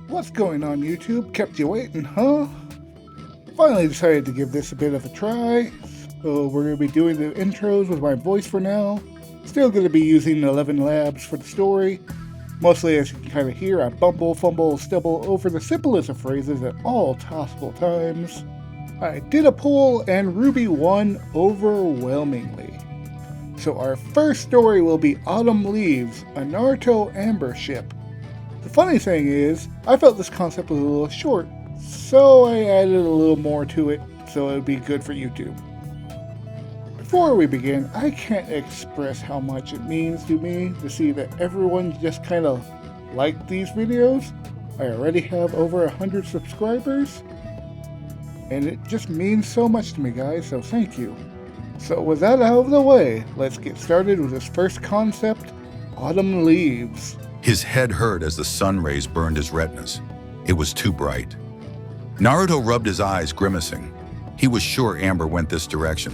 What's going on, YouTube? Kept you waiting, huh? Finally decided to give this a bit of a try. So we're going to be doing the intros with my voice for now. Still going to be using 11 Labs for the story. Mostly, as you can kind of hear, I bumble, fumble, stumble over the simplest of phrases at all possible times. I did a poll and Ruby won overwhelmingly. So our first story will be Autumn Leaves, a Naruto Amber ship. The funny thing is, I felt this concept was a little short, so I added a little more to it so it would be good for YouTube. Before we begin, I can't express how much it means to me to see that everyone just kind of liked these videos. I already have over 100 subscribers, and it just means so much to me, guys, so thank you. So with that out of the way, let's get started with this first concept, Autumn Leaves. His head hurt as the sun rays burned his retinas. It was too bright. Naruto rubbed his eyes, grimacing. He was sure Amber went this direction.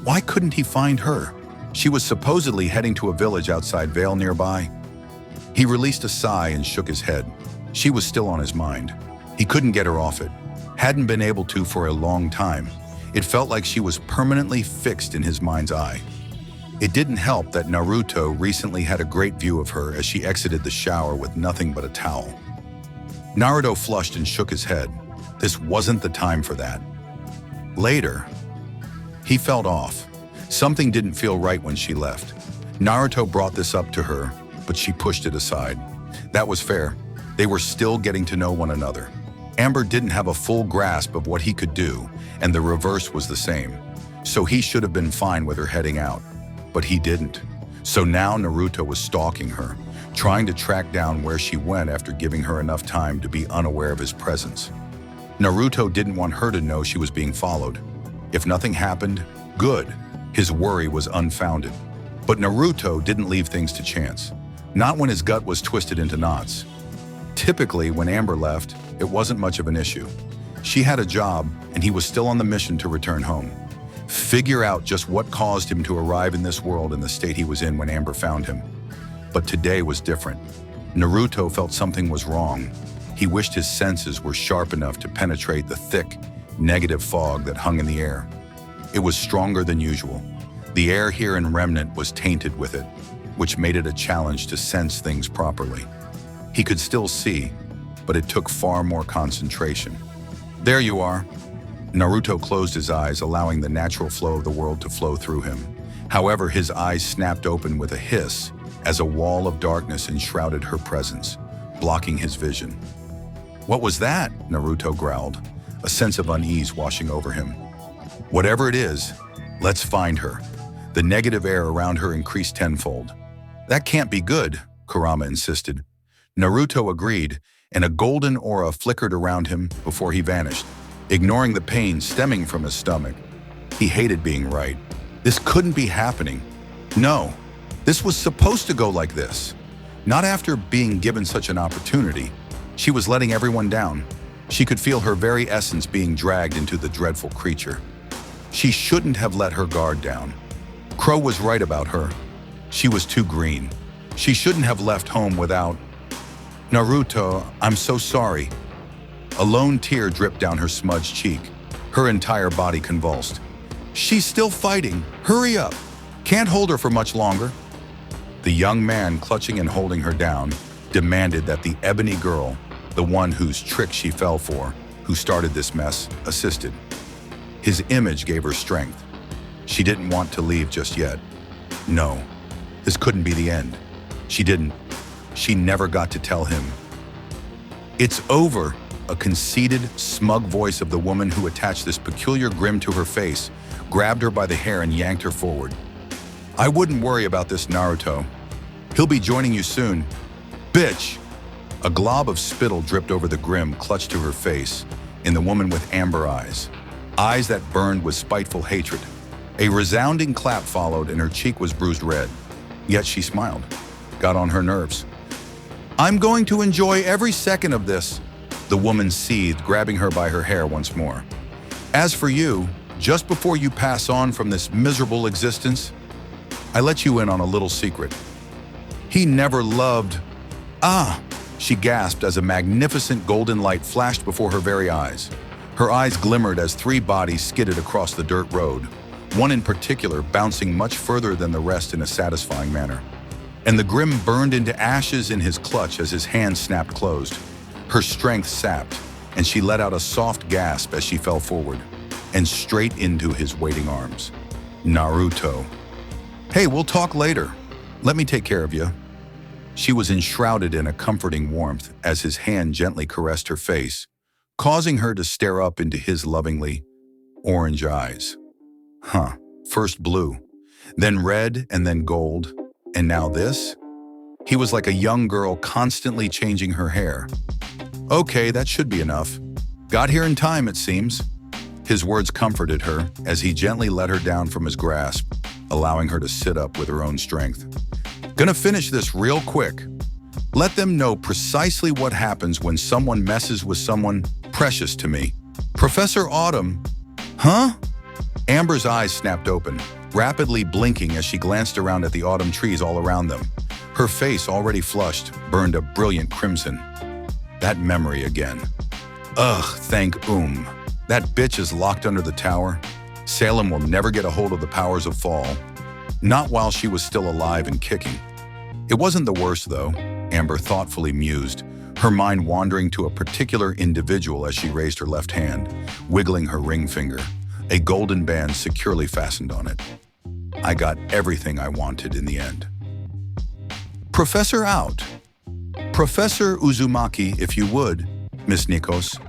Why couldn't he find her? She was supposedly heading to a village outside Vale nearby. He released a sigh and shook his head. She was still on his mind. He couldn't get her off it. Hadn't been able to for a long time. It felt like she was permanently fixed in his mind's eye. It didn't help that Naruto recently had a great view of her as she exited the shower with nothing but a towel. Naruto flushed and shook his head. This wasn't the time for that. Later, he felt off. Something didn't feel right when she left. Naruto brought this up to her, but she pushed it aside. That was fair. They were still getting to know one another. Amber didn't have a full grasp of what he could do, and the reverse was the same. So he should have been fine with her heading out. But he didn't. So now Naruto was stalking her, trying to track down where she went after giving her enough time to be unaware of his presence. Naruto didn't want her to know she was being followed. If nothing happened, good. His worry was unfounded. But Naruto didn't leave things to chance. Not when his gut was twisted into knots. Typically, when Amber left, it wasn't much of an issue. She had a job, and he was still on the mission to return home. Figure out just what caused him to arrive in this world in the state he was in when Amber found him. But today was different. Naruto felt something was wrong. He wished his senses were sharp enough to penetrate the thick, negative fog that hung in the air. It was stronger than usual. The air here in Remnant was tainted with it, which made it a challenge to sense things properly. He could still see, but it took far more concentration. There you are. Naruto closed his eyes, allowing the natural flow of the world to flow through him. However, his eyes snapped open with a hiss as a wall of darkness enshrouded her presence, blocking his vision. What was that? Naruto growled, a sense of unease washing over him. Whatever it is, let's find her. The negative air around her increased tenfold. That can't be good, Kurama insisted. Naruto agreed, and a golden aura flickered around him before he vanished. Ignoring the pain stemming from his stomach, he hated being right. This couldn't be happening. No, this was supposed to go like this. Not after being given such an opportunity. She was letting everyone down. She could feel her very essence being dragged into the dreadful creature. She shouldn't have let her guard down. Crow was right about her. She was too green. She shouldn't have left home without... Naruto, I'm so sorry. A lone tear dripped down her smudged cheek. Her entire body convulsed. She's still fighting. Hurry up. Can't hold her for much longer. The young man, clutching and holding her down, demanded that the ebony girl, the one whose trick she fell for, who started this mess, assisted. His image gave her strength. She didn't want to leave just yet. No, this couldn't be the end. She never got to tell him. It's over. A conceited, smug voice of the woman who attached this peculiar grin to her face grabbed her by the hair and yanked her forward. I wouldn't worry about this, Naruto. He'll be joining you soon. Bitch! A glob of spittle dripped over the grim clutched to her face in the woman with amber eyes. Eyes that burned with spiteful hatred. A resounding clap followed and her cheek was bruised red. Yet she smiled. Got on her nerves. I'm going to enjoy every second of this. The woman seethed, grabbing her by her hair once more. As for you, just before you pass on from this miserable existence, I let you in on a little secret. He never loved... She gasped as a magnificent golden light flashed before her very eyes. Her eyes glimmered as 3 bodies skidded across the dirt road, one in particular bouncing much further than the rest in a satisfying manner. And the Grim burned into ashes in his clutch as his hand snapped closed. Her strength sapped, and she let out a soft gasp as she fell forward, and straight into his waiting arms. Naruto. "Hey, we'll talk later. Let me take care of you." She was enshrouded in a comforting warmth as his hand gently caressed her face, causing her to stare up into his lovingly orange eyes. First blue, then red, and then gold, and now this? He was like a young girl constantly changing her hair. "Okay, that should be enough. Got here in time, it seems." His words comforted her as he gently let her down from his grasp, allowing her to sit up with her own strength. "Gonna finish this real quick. Let them know precisely what happens when someone messes with someone precious to me. Professor Autumn." "Huh?" Amber's eyes snapped open, rapidly blinking as she glanced around at the autumn trees all around them. Her face, already flushed, burned a brilliant crimson. That memory again. Ugh, thank That bitch is locked under the tower. Salem will never get a hold of the powers of fall. Not while she was still alive and kicking. It wasn't the worst, though, Amber thoughtfully mused, her mind wandering to a particular individual as she raised her left hand, wiggling her ring finger, a golden band securely fastened on it. I got everything I wanted in the end. "Professor out. Professor Uzumaki, if you would, Miss Nikos."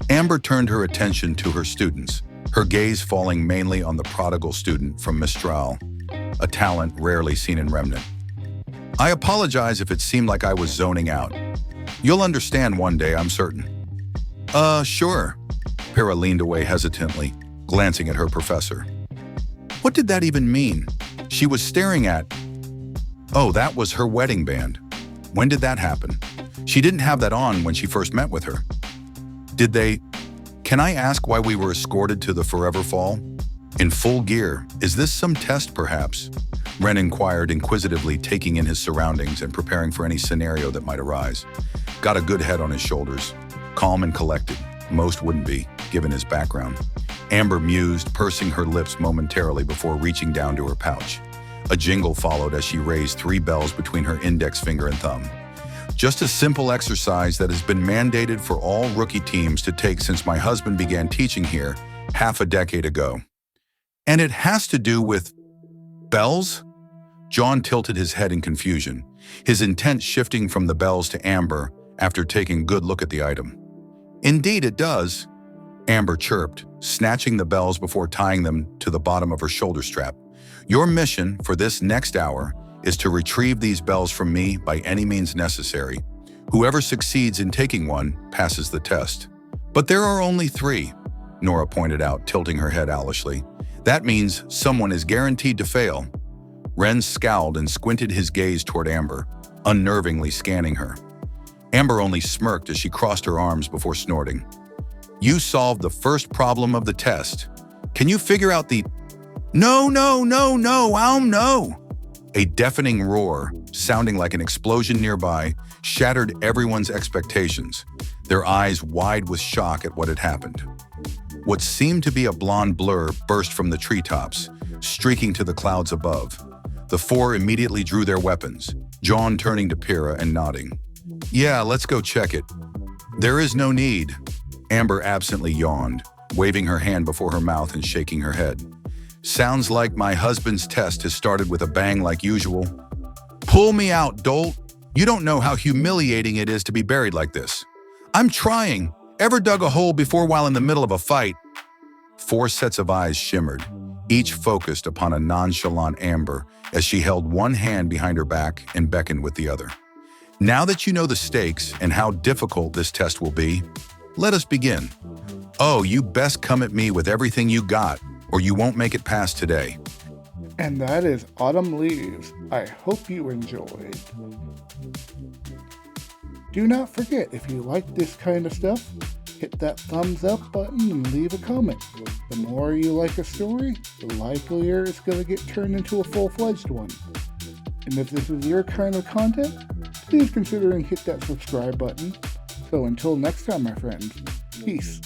Amber turned her attention to her students, her gaze falling mainly on the prodigal student from Mistral, a talent rarely seen in Remnant. "I apologize if it seemed like I was zoning out. You'll understand one day, I'm certain." Sure." Para leaned away hesitantly, glancing at her professor. What did that even mean? She was staring at... Oh, that was her wedding band. When did that happen? She didn't have that on when she first met with her. Did they... Can I ask why we were escorted to the Forever Fall? In full gear, is this some test, perhaps? Ren inquired inquisitively, taking in his surroundings and preparing for any scenario that might arise. Got a good head on his shoulders, calm and collected. Most wouldn't be, given his background. Amber mused, pursing her lips momentarily before reaching down to her pouch. A jingle followed as she raised 3 bells between her index finger and thumb. Just a simple exercise that has been mandated for all rookie teams to take since my husband began teaching here half a decade ago. And it has to do with... bells? John tilted his head in confusion, his intent shifting from the bells to Amber after taking a good look at the item. "Indeed it does," Amber chirped, snatching the bells before tying them to the bottom of her shoulder strap. "Your mission for this next hour is to retrieve these bells from me by any means necessary. Whoever succeeds in taking one passes the test." "But there are only 3, Nora pointed out, tilting her head owlishly. "That means someone is guaranteed to fail." Ren scowled and squinted his gaze toward Amber, unnervingly scanning her. Amber only smirked as she crossed her arms before snorting. "You solved the first problem of the test. Can you figure out the..." No, no! A deafening roar, sounding like an explosion nearby, shattered everyone's expectations, their eyes wide with shock at what had happened. What seemed to be a blonde blur burst from the treetops, streaking to the clouds above. The 4 immediately drew their weapons, John turning to Pyrrha and nodding. "Yeah, let's go check it." "There is no need." Amber absently yawned, waving her hand before her mouth and shaking her head. "Sounds like my husband's test has started with a bang like usual." "Pull me out, dolt. You don't know how humiliating it is to be buried like this." "I'm trying. Ever dug a hole before while in the middle of a fight?" 4 sets of eyes shimmered, each focused upon a nonchalant Amber as she held one hand behind her back and beckoned with the other. "Now that you know the stakes and how difficult this test will be, let us begin. Oh, you best come at me with everything you got, or you won't make it past today." And that is Autumn Leaves. I hope you enjoyed. Do not forget, if you like this kind of stuff, hit that thumbs up button and leave a comment. The more you like a story, the likelier it's going to get turned into a full-fledged one. And if this is your kind of content, please consider and hit that subscribe button. So until next time, my friends, peace.